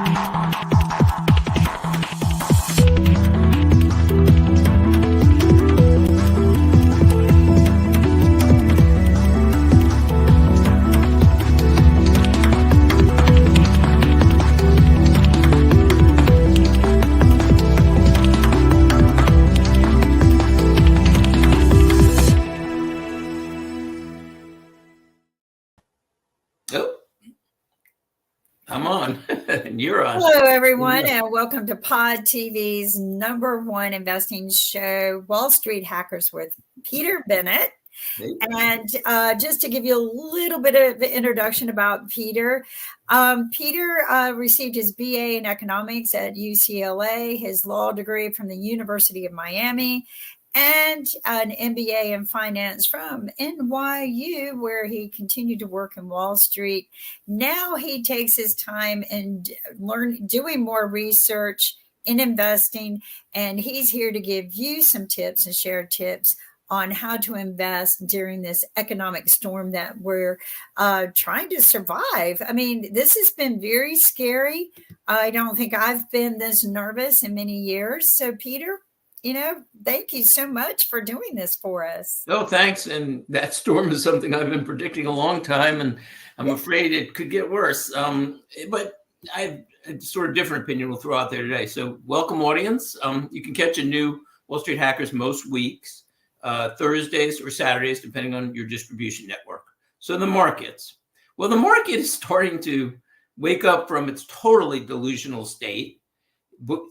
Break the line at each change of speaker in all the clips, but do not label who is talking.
I'm on. And you're on.
Hello, everyone, and welcome to Pod TV's #1 investing show, Wall Street Hackers with Peter Bennett.
Hey.
And just to give you a little bit of introduction about Peter, Peter received his BA in economics at UCLA, his law degree from the University of Miami, and an MBA in finance from NYU, where he continued to work in Wall Street. Now he takes his time and doing more research in investing, and he's here to give you some tips and share tips on how to invest during this economic storm that we're trying to survive. I mean, this has been very scary. I don't think I've been this nervous in many years. So, Peter, thank you so much for doing this for us.
Oh, thanks. And that storm is something I've been predicting a long time, and I'm afraid it could get worse. But I have a sort of different opinion we'll throw out there today. So welcome, audience. You can catch a new Wall Street Hackers most weeks, Thursdays or Saturdays, depending on your distribution network. So the markets. Well, the market is starting to wake up from its totally delusional state.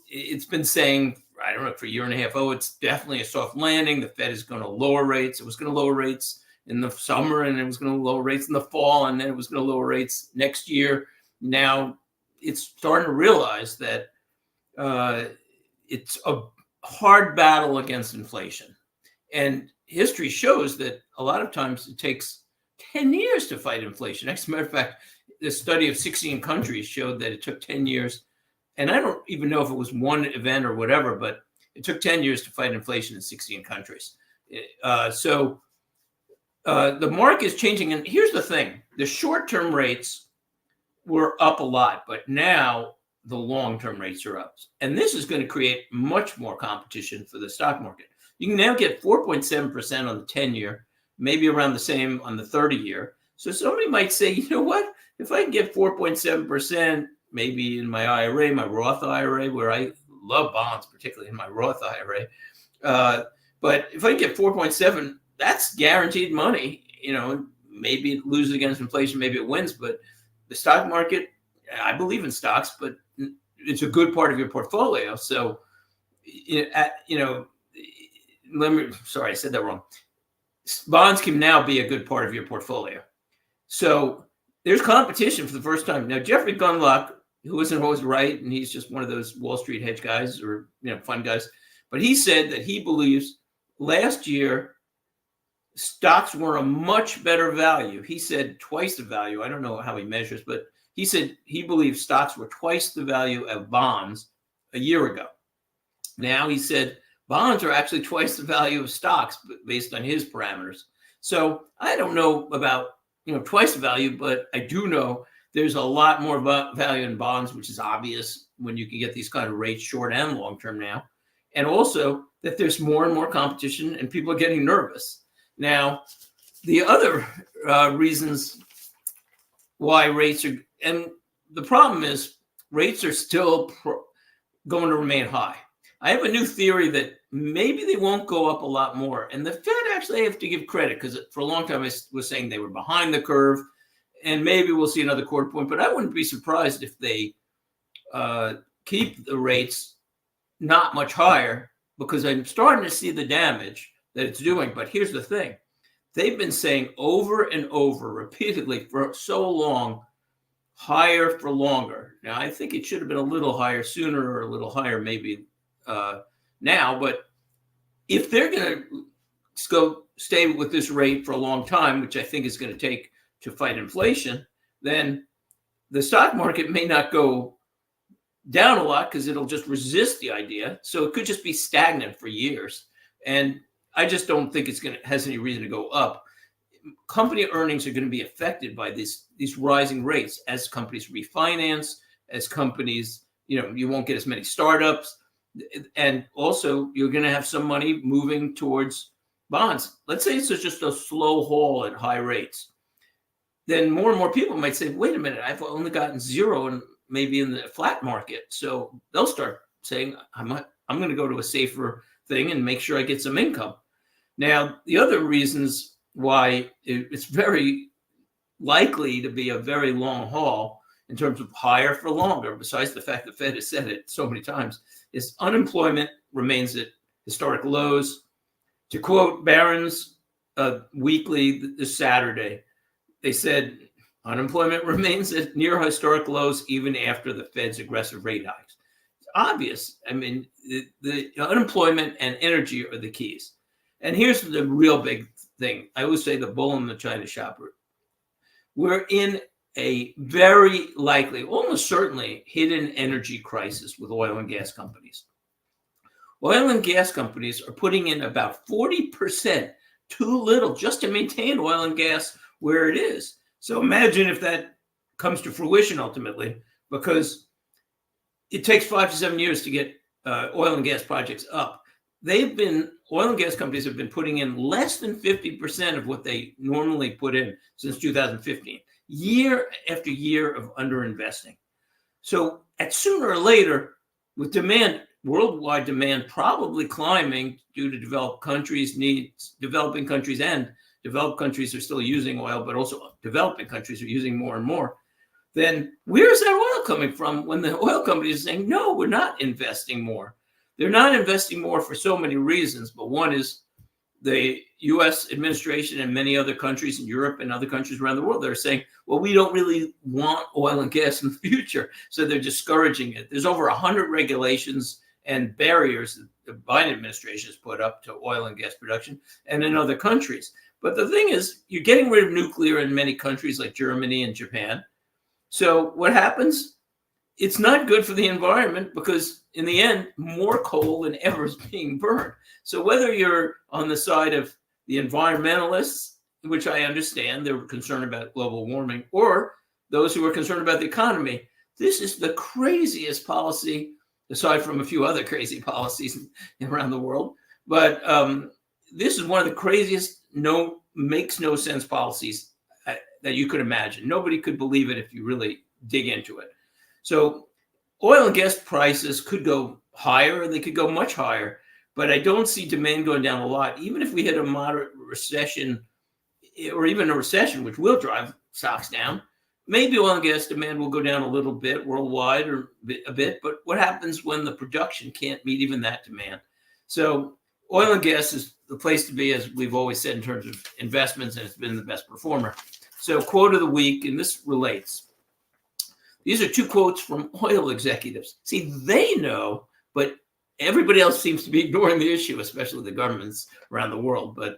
It's been saying, I don't know, for a year and a half, it's definitely a soft landing. The Fed is going to lower rates. It was going to lower rates in the summer, and it was going to lower rates in the fall, and then it was going to lower rates next year. Now it's starting to realize that it's a hard battle against inflation. And history shows that a lot of times it takes 10 years to fight inflation. As a matter of fact, the study of 16 countries showed that it took 10 years. And I don't even know if it was one event or whatever, but it took 10 years to fight inflation in 16 countries. So the market is changing. And here's the thing. The short-term rates were up a lot, but now the long-term rates are up. And this is going to create much more competition for the stock market. You can now get 4.7% on the 10-year, maybe around the same on the 30-year. So somebody might say, you know what? If I can get 4.7%, maybe in my IRA, my Roth IRA, where I love bonds, particularly in my Roth IRA. But if I get 4.7, that's guaranteed money. Maybe it loses against inflation, maybe it wins. But the stock market, I believe in stocks, but it's a good part of your portfolio. So, sorry, I said that wrong. Bonds can now be a good part of your portfolio. So there's competition for the first time. Now, Jeffrey Gundlach, who isn't always right, and he's just one of those Wall Street hedge guys or fun guys, but he said that he believes last year stocks were a much better value. He said twice the value. I don't know how he measures, but he said he believes stocks were twice the value of bonds a year ago. Now he said bonds are actually twice the value of stocks based on his parameters. So I don't know about twice the value, but I do know there's a lot more value in bonds, which is obvious when you can get these kind of rates short and long term now. And also that there's more and more competition and people are getting nervous. Now, the other reasons why rates are, and the problem is rates are still going to remain high. I have a new theory that maybe they won't go up a lot more. And the Fed actually, I have to give credit, because for a long time I was saying they were behind the curve. And maybe we'll see another quarter point, but I wouldn't be surprised if they keep the rates not much higher, because I'm starting to see the damage that it's doing. But here's the thing. They've been saying over and over repeatedly for so long, higher for longer. Now, I think it should have been a little higher sooner, or a little higher maybe now. But if they're going to stay with this rate for a long time, which I think is going to take to fight inflation, then the stock market may not go down a lot because it'll just resist the idea. So it could just be stagnant for years. And I just don't think has any reason to go up. Company earnings are going to be affected by these rising rates as companies refinance, as companies, you won't get as many startups. And also you're going to have some money moving towards bonds. Let's say it's just a slow haul at high rates. Then more and more people might say, wait a minute, I've only gotten zero and maybe in the flat market. So they'll start saying, I'm going to go to a safer thing and make sure I get some income. Now, the other reasons why it's very likely to be a very long haul in terms of higher for longer, besides the fact the Fed has said it so many times, is unemployment remains at historic lows. To quote Barron's Weekly this Saturday, they said unemployment remains at near historic lows even after the Fed's aggressive rate hikes. It's obvious. I mean, the unemployment and energy are the keys. And here's the real big thing. I always say the bull in the China shop. We're in a very likely, almost certainly, hidden energy crisis with oil and gas companies. Oil and gas companies are putting in about 40% too little just to maintain oil and gas where it is. So imagine if that comes to fruition ultimately, because it takes 5 to 7 years to get oil and gas projects up. Oil and gas companies have been putting in less than 50% of what they normally put in since 2015, year after year of underinvesting. So at sooner or later, with worldwide demand probably climbing due to developed countries' needs, developing countries and developed countries are still using oil, but also developing countries are using more and more, then where's that oil coming from when the oil companies are saying, no, we're not investing more? They're not investing more for so many reasons, but one is the U.S. administration and many other countries in Europe and other countries around the world, they're saying, well, we don't really want oil and gas in the future, so they're discouraging it. There's over 100 regulations and barriers that the Biden administration has put up to oil and gas production and in other countries. But the thing is, you're getting rid of nuclear in many countries like Germany and Japan. So what happens? It's not good for the environment because in the end, more coal than ever is being burned. So whether you're on the side of the environmentalists, which I understand, they're concerned about global warming, or those who are concerned about the economy, this is the craziest policy, aside from a few other crazy policies around the world. But this is one of the craziest, makes no sense policies that you could imagine. Nobody could believe it if you really dig into it. So oil and gas prices could go higher, they could go much higher, but I don't see demand going down a lot. Even if we hit a moderate recession or even a recession, which will drive stocks down, maybe oil and gas demand will go down a little bit worldwide or a bit, but what happens when the production can't meet even that demand? So oil and gas is the place to be, as we've always said, in terms of investments, and it's been the best performer. So quote of the week, and this relates. These are two quotes from oil executives. See, they know, but everybody else seems to be ignoring the issue, especially the governments around the world. But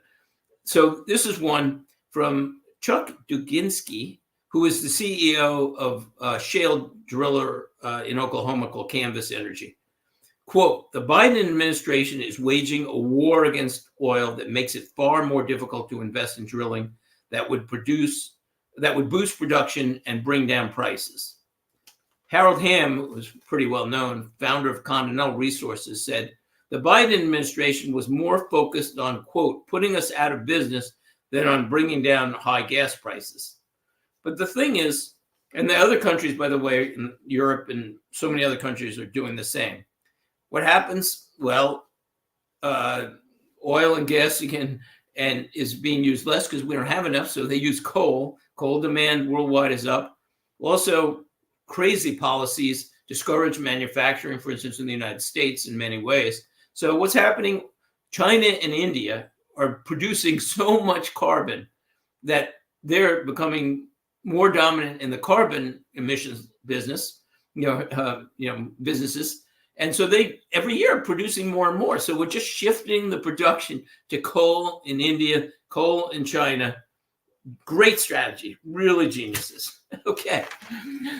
so this is one from Chuck Duginski, who is the CEO of shale driller in Oklahoma called Canvas Energy. Quote, the Biden administration is waging a war against oil that makes it far more difficult to invest in drilling that would boost production and bring down prices. Harold Hamm, who was pretty well known, founder of Continental Resources, said, the Biden administration was more focused on, quote, putting us out of business than on bringing down high gas prices. But the thing is, and the other countries, by the way, in Europe and so many other countries are doing the same. What happens? Well, oil and gas again and is being used less because we don't have enough, so they use coal. Coal demand worldwide is up. Also, crazy policies discourage manufacturing, for instance, in the United States in many ways. So what's happening? China and India are producing so much carbon that they're becoming more dominant in the carbon emissions business, businesses. And so they every year are producing more and more. So we're just shifting the production to coal in India, coal in China. Great strategy, really geniuses. Okay.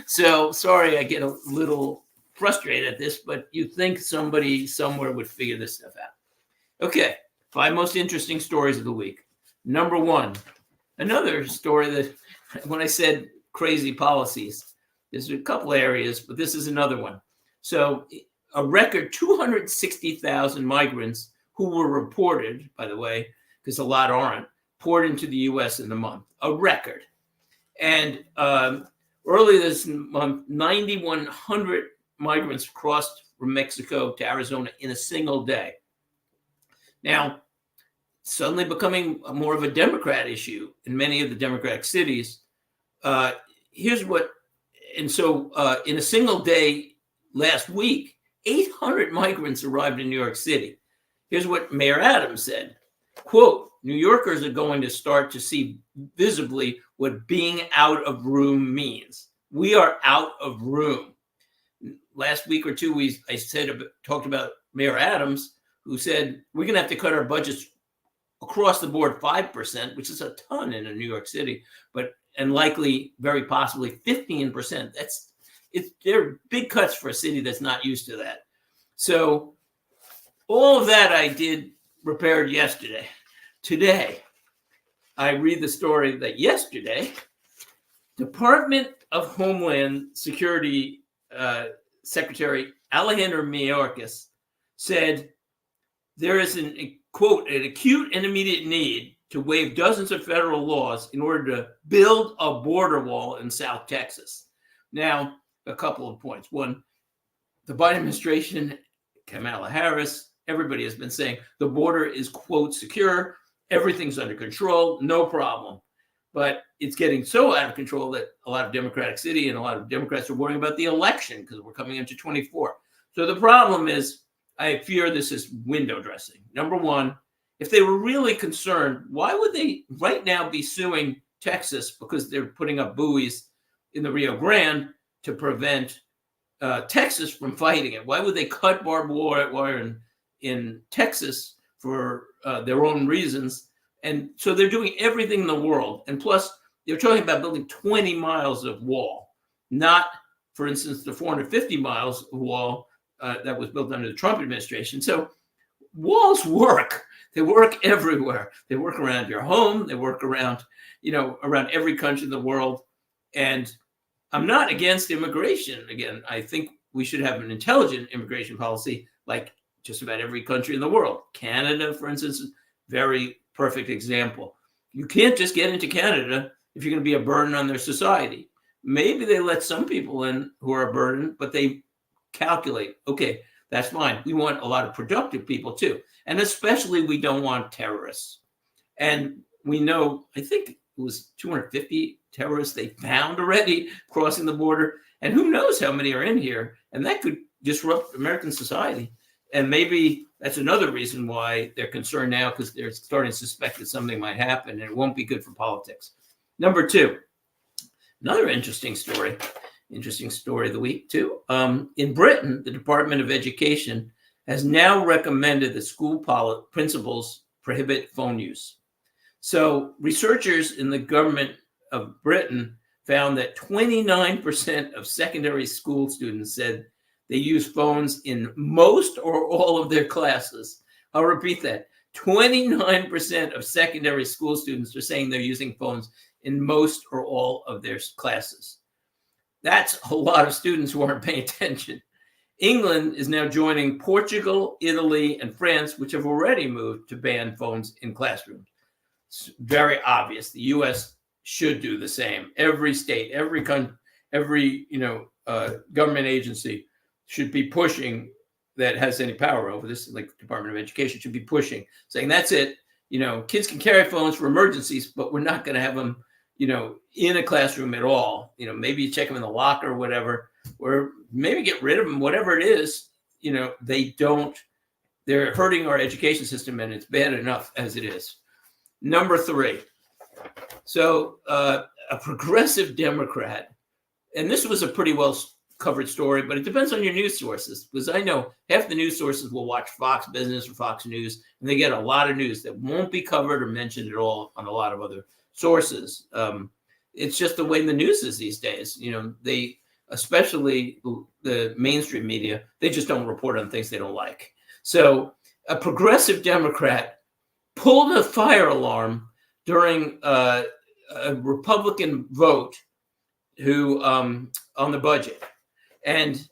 So sorry, I get a little frustrated at this, but you think somebody somewhere would figure this stuff out. Okay. 5 most interesting stories of the week. Number 1, another story that when I said crazy policies, There's a couple areas, but this is another one. So a record 260,000 migrants who were reported, by the way, because a lot aren't, poured into the U.S. in the month. A record. And early this month, 9,100 migrants crossed from Mexico to Arizona in a single day. Now, suddenly becoming more of a Democrat issue in many of the Democratic cities. Here's what, and so in a single day last week, 800 migrants arrived in New York City. Here's what Mayor Adams said, quote, New Yorkers are going to start to see visibly what being out of room means. We are out of room. Last week or two, I talked about Mayor Adams, who said we're going to have to cut our budgets across the board 5%, which is a ton in a New York City, and likely, very possibly 15%. They're big cuts for a city that's not used to that. So all of that I did prepared yesterday. Today, I read the story that yesterday, Department of Homeland Security Secretary Alejandro Mayorkas said there is quote, an acute and immediate need to waive dozens of federal laws in order to build a border wall in South Texas. Now, a couple of points. One, the Biden administration, Kamala Harris, everybody has been saying the border is, quote, secure. Everything's under control, no problem. But it's getting so out of control that a lot of Democratic City and a lot of Democrats are worrying about the election because we're coming into 24. So the problem is, I fear this is window dressing. Number one, if they were really concerned, why would they right now be suing Texas because they're putting up buoys in the Rio Grande to prevent Texas from fighting it? Why would they cut barbed wire in Texas for their own reasons? And so they're doing everything in the world. And plus, they're talking about building 20 miles of wall, not, for instance, the 450 miles of wall that was built under the Trump administration. So walls work. They work everywhere. They work around your home. They work around, around every country in the world. And I'm not against immigration. Again, I think we should have an intelligent immigration policy like just about every country in the world. Canada, for instance, very perfect example. You can't just get into Canada if you're going to be a burden on their society. Maybe they let some people in who are a burden, but they calculate, okay, that's fine. We want a lot of productive people too. And especially we don't want terrorists. And we know, I think it was 250 terrorists they found already crossing the border. And who knows how many are in here. And that could disrupt American society. And maybe that's another reason why they're concerned now, because they're starting to suspect that something might happen and it won't be good for politics. Number two, another interesting story of the week too. In Britain, the Department of Education has now recommended that school principals prohibit phone use. So researchers in the government of Britain found that 29% of secondary school students said they use phones in most or all of their classes. I'll repeat that. 29% of secondary school students are saying they're using phones in most or all of their classes. That's a lot of students who aren't paying attention. England is now joining Portugal, Italy, and France, which have already moved to ban phones in classrooms. It's very obvious. The U.S. should do the same. Every state, every country, every government agency should be pushing, that has any power over this, like the Department of Education should be pushing, saying that's it. Kids can carry phones for emergencies, but we're not going to have them, in a classroom at all. Maybe you check them in the locker or whatever, or maybe get rid of them, whatever it is. They're hurting our education system, and it's bad enough as it is. Number three. So a progressive Democrat, and this was a pretty well covered story, but it depends on your news sources, because I know half the news sources will watch Fox Business or Fox News, and they get a lot of news that won't be covered or mentioned at all on a lot of other sources. It's just the way the news is these days. They, especially the mainstream media, they just don't report on things they don't like. So a progressive Democrat pulled a fire alarm during a Republican vote who on the budget, and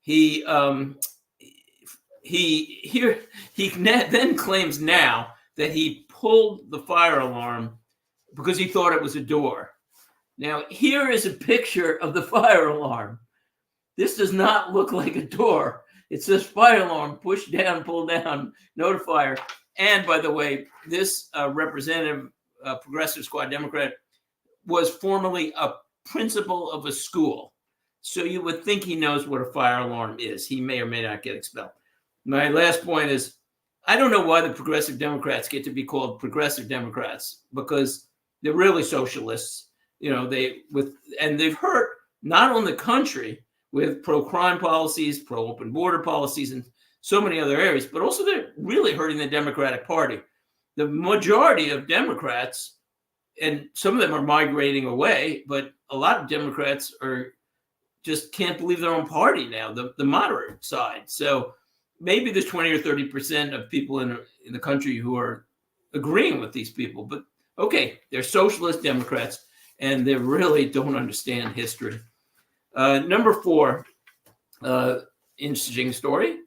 he then claims now that he pulled the fire alarm because he thought it was a door. Now, here is a picture of the fire alarm. This does not look like a door. It says fire alarm, push down, pull down, notifier. And by the way, this representative, Progressive Squad Democrat, was formerly a principal of a school. So you would think he knows what a fire alarm is. He may or may not get expelled. My last point is, I don't know why the Progressive Democrats get to be called Progressive Democrats, because they're really socialists. They've hurt not only the country with pro-crime policies, pro-open border policies, and so many other areas, but also they're really hurting the Democratic Party. The majority of Democrats, and some of them are migrating away, but a lot of Democrats just can't believe their own party now, the moderate side. So maybe there's 20 or 30% of people in the country who are agreeing with these people, but okay, they're socialist Democrats, and they really don't understand history. Number 4, interesting story.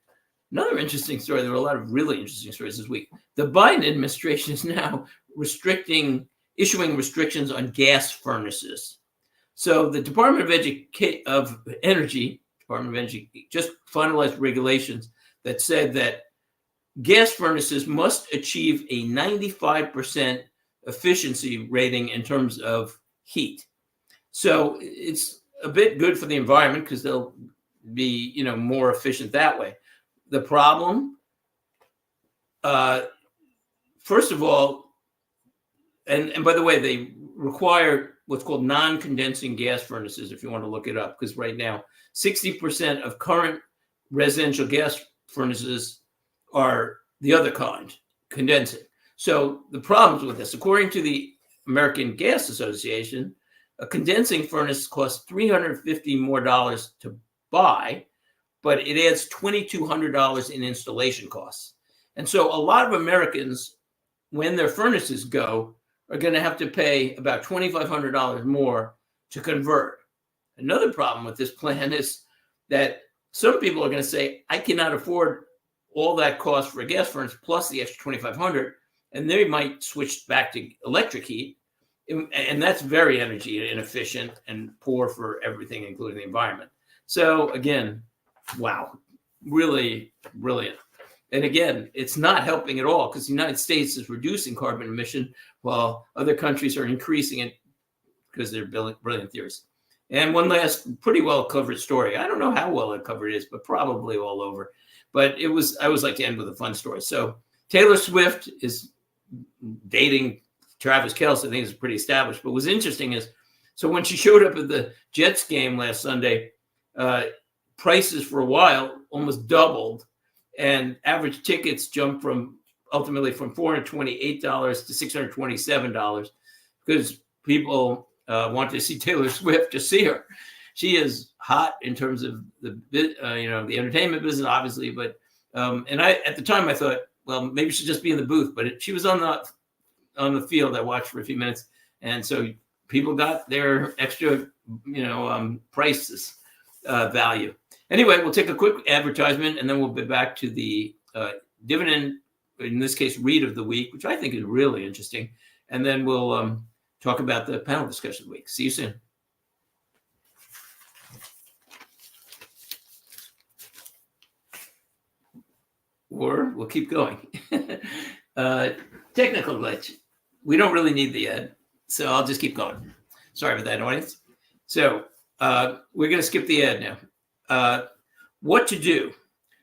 Another interesting story. There were a lot of really interesting stories this week. The Biden administration is now issuing restrictions on gas furnaces. So the Department of Energy just finalized regulations that said that gas furnaces must achieve a 95% efficiency rating in terms of heat. So it's a bit good for the environment because they'll be, more efficient that way. The problem, first of all, and by the way, they require what's called non-condensing gas furnaces, if you want to look it up, because right now 60% of current residential gas furnaces are the other kind, condensing. So the problems with this, according to the American Gas Association, a condensing furnace costs $350 more to buy, but it adds $2,200 in installation costs. And so a lot of Americans, when their furnaces go, are going to have to pay about $2,500 more to convert. Another problem with this plan is that some people are going to say, I cannot afford all that cost for a gas furnace plus the extra $2,500, and they might switch back to electric heat. And that's very energy inefficient and poor for everything, including the environment. So again, wow, really brilliant. And again, it's not helping at all because the United States is reducing carbon emission while other countries are increasing it because they're brilliant theories. And one last pretty well covered story. I don't know how well covered it is, but probably all over. But I always like to end with a fun story. So Taylor Swift is dating Travis Kelce. I think it's pretty established. But what's interesting is, so when she showed up at the Jets game last Sunday, prices for a while almost doubled, and average tickets jumped ultimately from $428 to $627 because people want to see Taylor Swift to see her. She is hot in terms of the entertainment business, obviously. But and I at the time I thought, well, maybe she'd just be in the booth, but she was on the field. I watched for a few minutes, and so people got their extra, prices value. Anyway, we'll take a quick advertisement, and then we'll be back to the dividend, in this case, read of the week, which I think is really interesting. And then we'll talk about the panel discussion of the week. See you soon. Or we'll keep going. Technical glitch. We don't really need the ad, so I'll just keep going. Sorry about that, audience. So we're going to skip the ad now. What to do.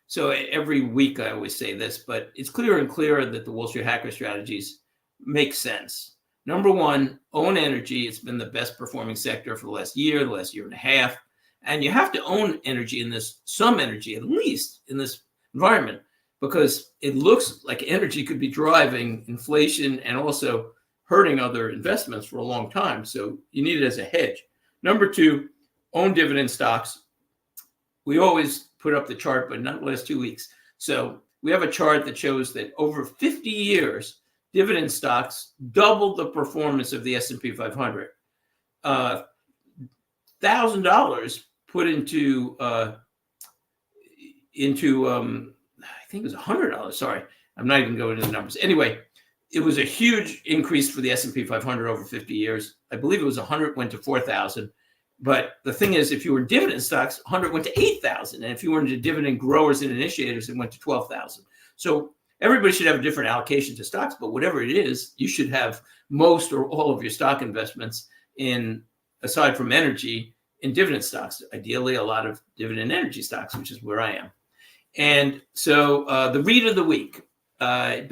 So every week I always say this, but it's clearer and clearer that the Wall Street hacker strategies make sense. Number 1, own energy. It's been the best performing sector for the last year and a half. And you have to own energy some energy, at least in this environment, because it looks like energy could be driving inflation and also hurting other investments for a long time. So you need it as a hedge. Number 2, own dividend stocks. We always put up the chart, but not the last 2 weeks. So we have a chart that shows that over 50 years, dividend stocks doubled the performance of the S&P 500. $1,000 put into I think it was $100. Sorry, I'm not even going into the numbers. Anyway, it was a huge increase for the S&P 500 over 50 years. I believe it was 100 went to 4,000. But the thing is, if you were in dividend stocks, 100 went to 8,000. And if you were into dividend growers and initiators, it went to 12,000. So everybody should have a different allocation to stocks, but whatever it is, you should have most or all of your stock investments in, aside from energy, in dividend stocks. Ideally, a lot of dividend energy stocks, which is where I am. And so the read of the week, I've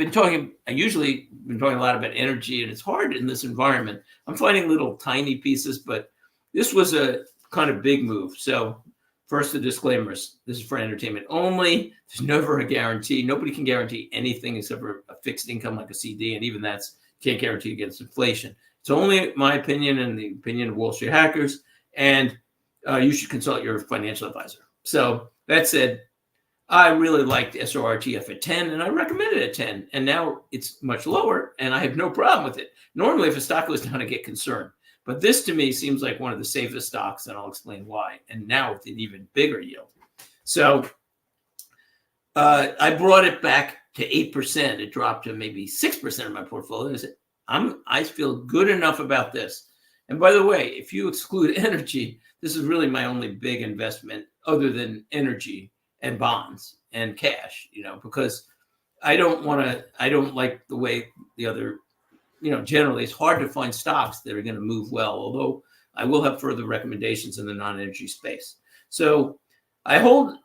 usually been talking a lot about energy, and it's hard in this environment. I'm finding little tiny pieces, but this was a kind of big move. So first, the disclaimers. This is for entertainment only. There's never a guarantee. Nobody can guarantee anything except for a fixed income like a CD, and even that's can't guarantee against inflation. It's only my opinion and the opinion of Wall Street hackers, and you should consult your financial advisor. So that said, I really liked SRTF at 10, and I recommended it at 10, and now it's much lower, and I have no problem with it. Normally, if a stock goes down, I get concerned. But this, to me, seems like one of the safest stocks, and I'll explain why, and now with an even bigger yield. So I brought it back to 8%. It dropped to maybe 6% of my portfolio. I said, I feel good enough about this. And by the way, if you exclude energy, this is really my only big investment other than energy and bonds and cash, because I don't like the way the other, generally it's hard to find stocks that are going to move well, although I will have further recommendations in the non-energy space. So I hold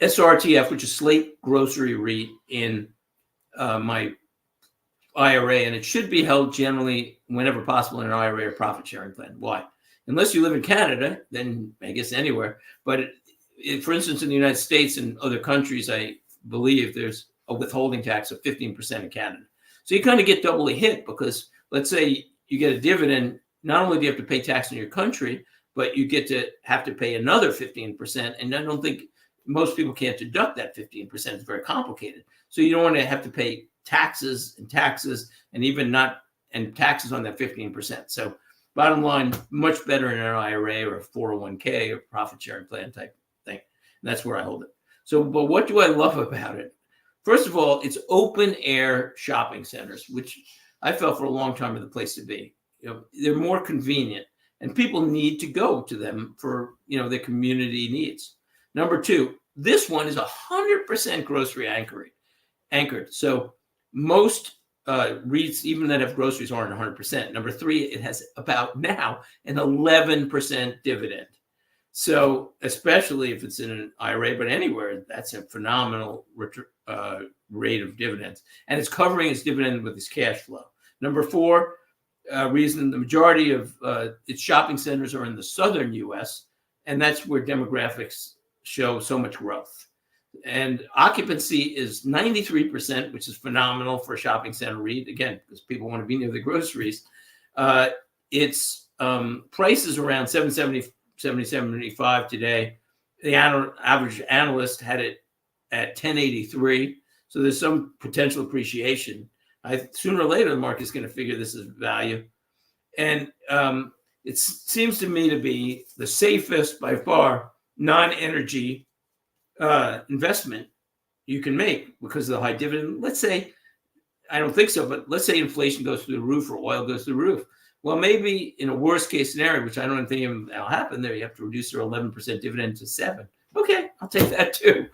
SRTF, which is Slate Grocery REIT, in my IRA, and it should be held generally whenever possible in an IRA or profit sharing plan. Why? Unless you live in Canada, then I guess anywhere. But for instance, in the United States and other countries, I believe there's a withholding tax of 15% in Canada. So you kind of get doubly hit because let's say you get a dividend, not only do you have to pay tax in your country, but you get to have to pay another 15%. And I don't think most people can't deduct that 15%. It's very complicated. So you don't want to have to pay taxes and taxes on that 15%. So bottom line, much better in an IRA or a 401k or profit sharing plan type thing. And that's where I hold it. So, but what do I love about it? First of all, it's open air shopping centers, which I felt for a long time are the place to be. They're more convenient and people need to go to them for, their community needs. Number two, this one is 100% grocery anchored. So most REITs, even that have groceries, aren't 100%. Number three, it has about now an 11% dividend. So especially if it's in an IRA, but anywhere, that's a phenomenal rate of dividends. And it's covering its dividend with its cash flow. Number four, reason the majority of its shopping centers are in the southern U.S., and that's where demographics show so much growth. And occupancy is 93%, which is phenomenal for a shopping center REIT, again, because people want to be near the groceries. Its price is around $7.75 today. The average analyst had it at $10.83. So there's some potential appreciation. Sooner or later, the market's going to figure this is value. And it seems to me to be the safest by far non-energy investment you can make because of the high dividend. Let's say, I don't think so, but let's say inflation goes through the roof or oil goes through the roof. Well, maybe in a worst case scenario, which I don't think will happen there, you have to reduce their 11% dividend to 7%. Okay, I'll take that too.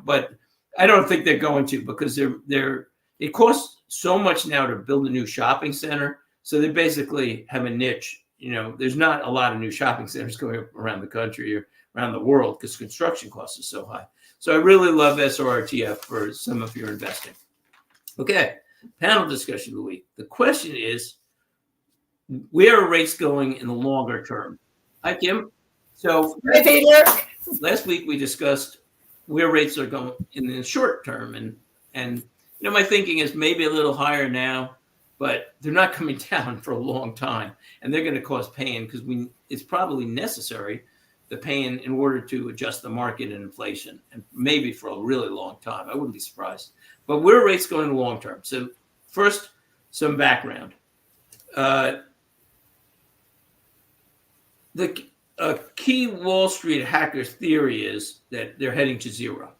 But I don't think they're going to because it costs so much now to build a new shopping center. So they basically have a niche. There's not a lot of new shopping centers going around the country or around the world because construction costs are so high. So I really love SRTF for some of your investing. Okay, panel discussion of the week. The question is, where are rates going in the longer term? Hi, Kim. So last week we discussed where rates are going in the short term. And my thinking is maybe a little higher now, but they're not coming down for a long time. And they're going to cause pain because it's probably necessary, the pain, in order to adjust the market and inflation, and maybe for a really long time. I wouldn't be surprised. But where are rates going in the long term? So first, some background. a key Wall Street hacker theory is that they're heading to zero.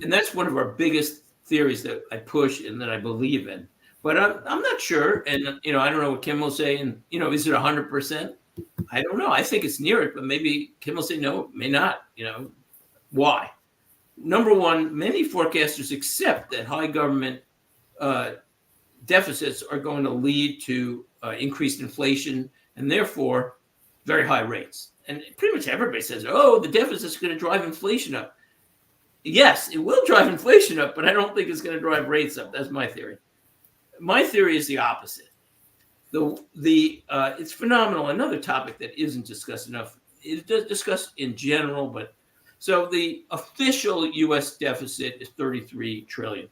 And that's one of our biggest theories that I push and that I believe in. But I'm not sure. And, I don't know what Kim will say. And, is it 100%? I don't know. I think it's near it, but maybe Kim will say no, may not. Why? Number one, many forecasters accept that high government deficits are going to lead to increased inflation and therefore very high rates. And pretty much everybody says, oh, the deficit is going to drive inflation up. Yes, it will drive inflation up, but I don't think it's going to drive rates up. That's my theory. My theory is the opposite. It's phenomenal. Another topic that isn't discussed enough. It does discuss in general, but so the official U.S. deficit is $33 trillion.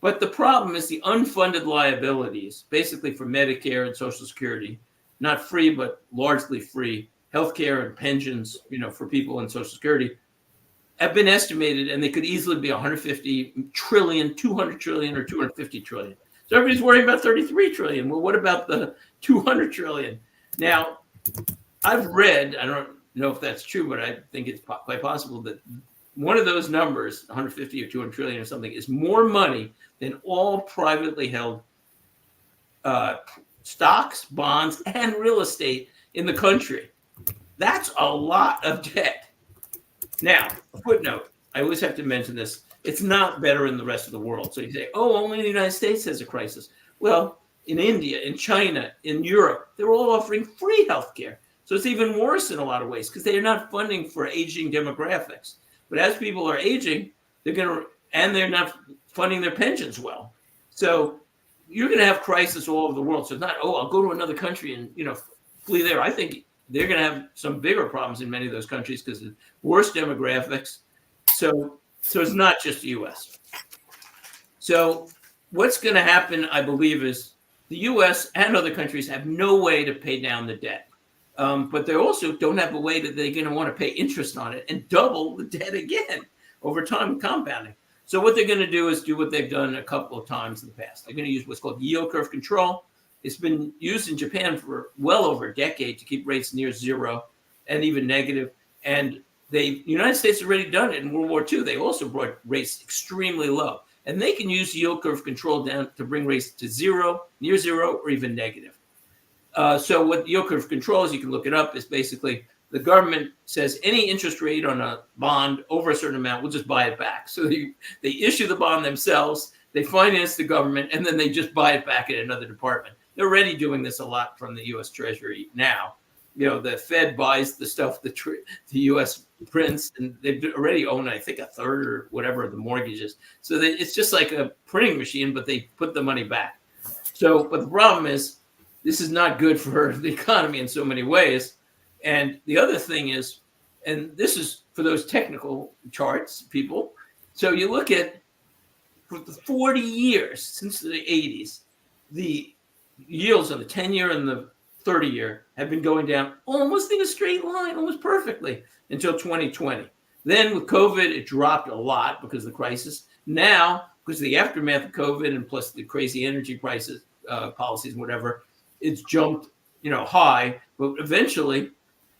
But the problem is the unfunded liabilities, basically for Medicare and Social Security, not free, but largely free, healthcare and pensions, for people in Social Security, have been estimated, and they could easily be 150 trillion, 200 trillion, or 250 trillion. So everybody's worrying about 33 trillion. Well, what about the 200 trillion? Now, I've read, I don't know if that's true, but I think it's quite possible that one of those numbers, 150 or 200 trillion or something, is more money than all privately held stocks, bonds, and real estate in the country. That's a lot of debt. Now, a footnote, I always have to mention this. It's not better in the rest of the world. So you say, oh, only the United States has a crisis. Well, in India, in China, in Europe, they're all offering free healthcare. So it's even worse in a lot of ways because they are not funding for aging demographics. But as people are aging, they're not funding their pensions well. So you're going to have crisis all over the world. So it's not, I'll go to another country and, flee there. I think they're going to have some bigger problems in many of those countries because of worse demographics. So it's not just the U.S. So what's going to happen, I believe, is the U.S. and other countries have no way to pay down the debt. But they also don't have a way that they're going to want to pay interest on it and double the debt again over time, compounding. So what they're going to do is do what they've done a couple of times in the past. They're going to use what's called yield curve control. It's been used in Japan for well over a decade to keep rates near zero and even negative. And the United States has already done it in World War II. They also brought rates extremely low. And they can use yield curve control down to bring rates to zero, near zero, or even negative. So what yield curve control is, you can look it up, is basically the government says any interest rate on a bond over a certain amount, we'll just buy it back. So they issue the bond themselves, they finance the government, and then they just buy it back at another department. They're already doing this a lot from the U.S. Treasury now. The Fed buys the stuff the U.S. prints, and they already own, I think, a third or whatever of the mortgages. So it's just like a printing machine, but they put the money back. But the problem is, this is not good for the economy in so many ways. And the other thing is, and this is for those technical charts, people. So you look at, for the 40 years since the 80s, the yields on the 10-year and the 30-year have been going down almost in a straight line, almost perfectly, until 2020. Then with COVID, it dropped a lot because of the crisis. Now, because of the aftermath of COVID and plus the crazy energy prices, policies and whatever, it's jumped, high. But eventually,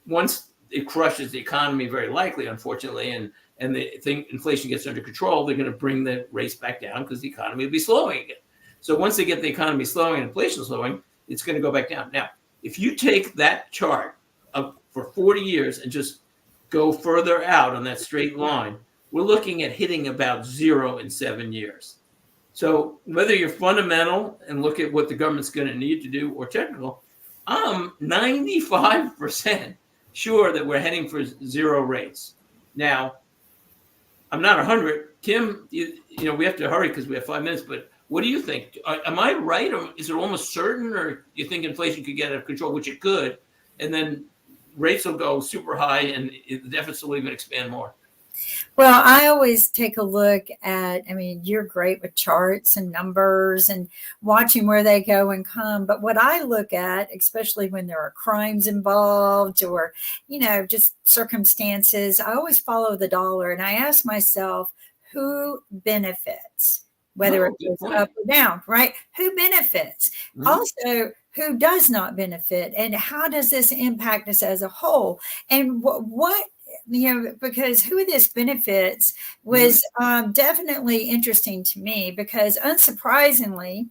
once it crushes the economy, very likely, unfortunately, and inflation gets under control, they're going to bring the rates back down because the economy will be slowing again. So once they get the economy slowing and inflation slowing, it's going to go back down. Now, if you take that chart up for 40 years and just go further out on that straight line, we're looking at hitting about zero in 7 years. So whether you're fundamental and look at what the government's going to need to do or technical, I'm 95% sure that we're heading for zero rates. Now, I'm not 100. Kim, we have to hurry because we have 5 minutes, but what do you think? Am I right, or is it almost certain, or do you think inflation could get out of control, which it could, and then rates will go super high and the deficit will even expand more?
Well, I always take a look at, you're great with charts and numbers and watching where they go and come. But what I look at, especially when there are crimes involved or, just circumstances, I always follow the dollar. And I ask myself, who benefits? whether
Oh,
it
good
goes
point.
up or down, right? Who benefits?
Mhm.
Also, who does not benefit? And how does this impact us as a whole? And because who this benefits
Mhm.
was definitely interesting to me because unsurprisingly,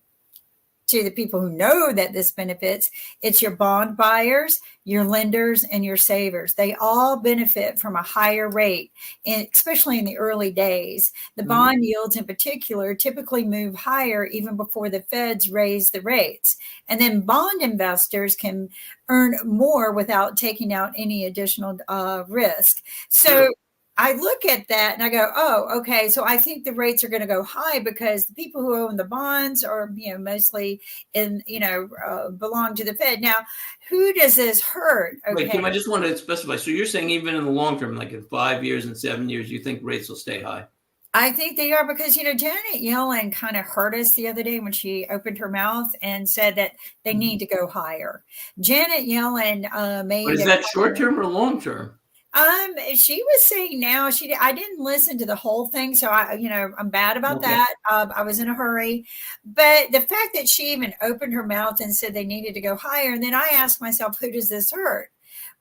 to the people who know that this benefits, it's your bond buyers, your lenders, and your savers. They all benefit from a higher rate, and especially in the early days. The
Mhm.
bond yields in particular typically move higher even before the feds raise the rates. And then bond investors can earn more without taking out any additional risk.
Sure.
So I look at that and I go, oh, okay. So I think the rates are going to go high because the people who own the bonds are, mostly belong to the Fed. Now, who does this hurt?
Wait,
Okay.
Kim, I just want to specify. So you're saying even in the long term, like in 5 years and 7 years, you think rates will stay high?
I think they are because, Janet Yellen kind of hurt us the other day when she opened her mouth and said that they need to go higher. Janet Yellen
But
made
is
a
that short
comment.
term or long term?
She was saying now I didn't listen to the whole thing, so I'm bad about
Okay.
that. I was in a hurry, but the fact that she even opened her mouth and said they needed to go higher, and then I asked myself, who does this hurt?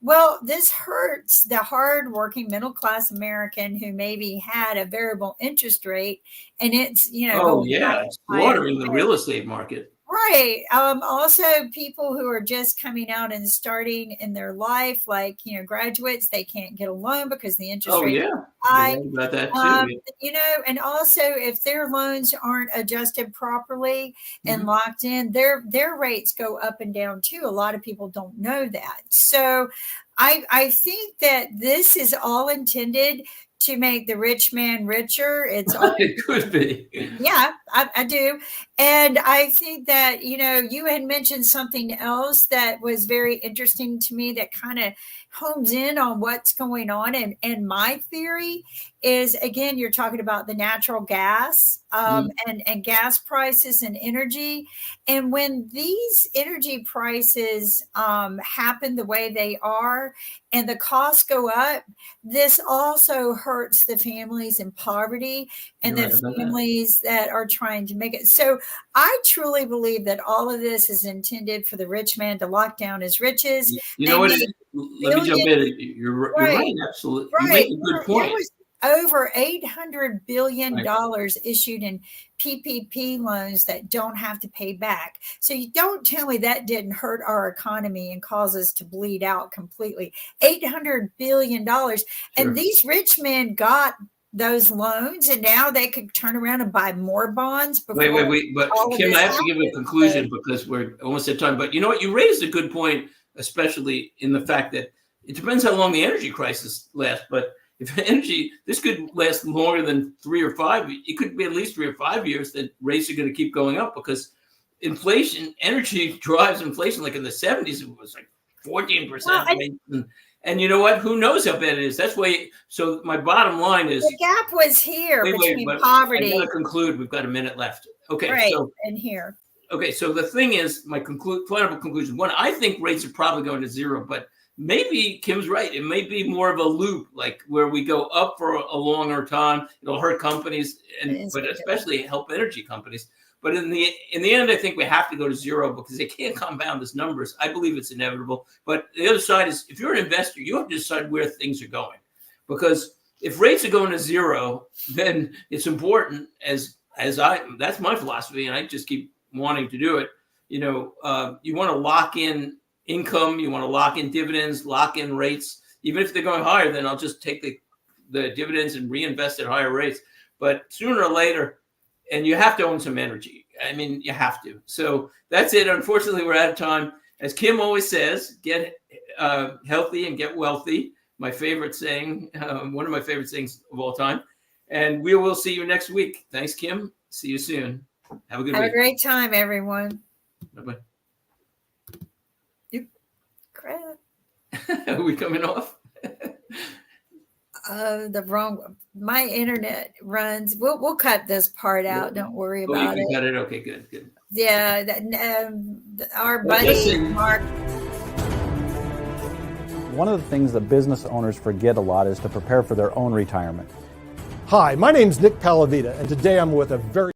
Well, this hurts the hardworking middle class American who maybe had a variable interest rate, and it's
Oh
going
yeah, it's
higher.
slaughtering the real estate market.
Right. Also, people who are just coming out and starting in their life, like, graduates, they can't get a loan because the interest
Oh
rate
yeah,
is
you're
high.
right about that too. Yeah.
And also if their loans aren't adjusted properly and
Mhm.
locked in, their rates go up and down too. A lot of people don't know that. So I think that this is all intended to make the rich man richer. It's all
It could be.
yeah, I do. And I think that, you had mentioned something else that was very interesting to me that kind of homes in on what's going on. And my theory is, again, you're talking about the natural gas
Mhm.
and gas prices and energy. And when these energy prices happen the way they are and the costs go up, this also hurts the families in poverty and
You're
the
right about that.
families that are trying to make it. So I truly believe that all of this is intended for the rich man to lock down his riches.
You know
They
what?
made
Let me jump
billions,
in. You're
right,
right. Absolutely, you make
right.
a good
There
point.
was over $800 billion
Right.
issued in PPP loans that don't have to pay back. So you don't tell me that didn't hurt our economy and cause us to bleed out completely. $800 billion. And
Sure.
these rich men got those loans and now they could turn around and buy more bonds before
Wait. But
all of
Kim, I
this
have to give a
happened.
conclusion because we're almost at time. But you know what? You raised a good point, especially in the fact that it depends how long the energy crisis lasts. But if this could last longer than 3 or 5, it could be at least 3 or 5 years that rates are going to keep going up because inflation, energy drives inflation. Like in the 70s, it was like
Well,
14% rate. And you know what? Who knows how bad it is? That's why. So my bottom line
the
is,
gap was here
wait,
between
but I got
poverty,
to conclude. We've got a minute left. Okay,
right,
so
and here.
the thing is, my final conclusion. One, I think rates are probably going to zero, but maybe Kim's right. It may be more of a loop, like where we go up for a longer time. It'll hurt companies, but especially help energy companies. But in the end, I think we have to go to zero because they can't compound these numbers. I believe it's inevitable. But the other side is, if you're an investor, you have to decide where things are going, because if rates are going to zero, then it's important that's my philosophy, and I just keep wanting to do it. You want to lock in income, you want to lock in dividends, lock in rates. Even if they're going higher, then I'll just take the dividends and reinvest at higher rates. But sooner or later, and you have to own some energy. I mean, you have to. So that's it. Unfortunately, we're out of time. As Kim always says, get healthy and get wealthy. My favorite saying, one of my favorite sayings of all time. And we will see you next week. Thanks, Kim. See you soon. Have a good
Have
week.
a great time, everyone.
Bye-bye.
Crap.
Are we coming off?
My internet runs. We'll cut this part out. Don't worry
Oh, you
about
can
it.
cut it. Okay, good.
Yeah, our
Well,
buddy
listen.
Mark.
One of the things that business owners forget a lot is to prepare for their own retirement.
Hi, my name's Nick Palavita, and today I'm with a very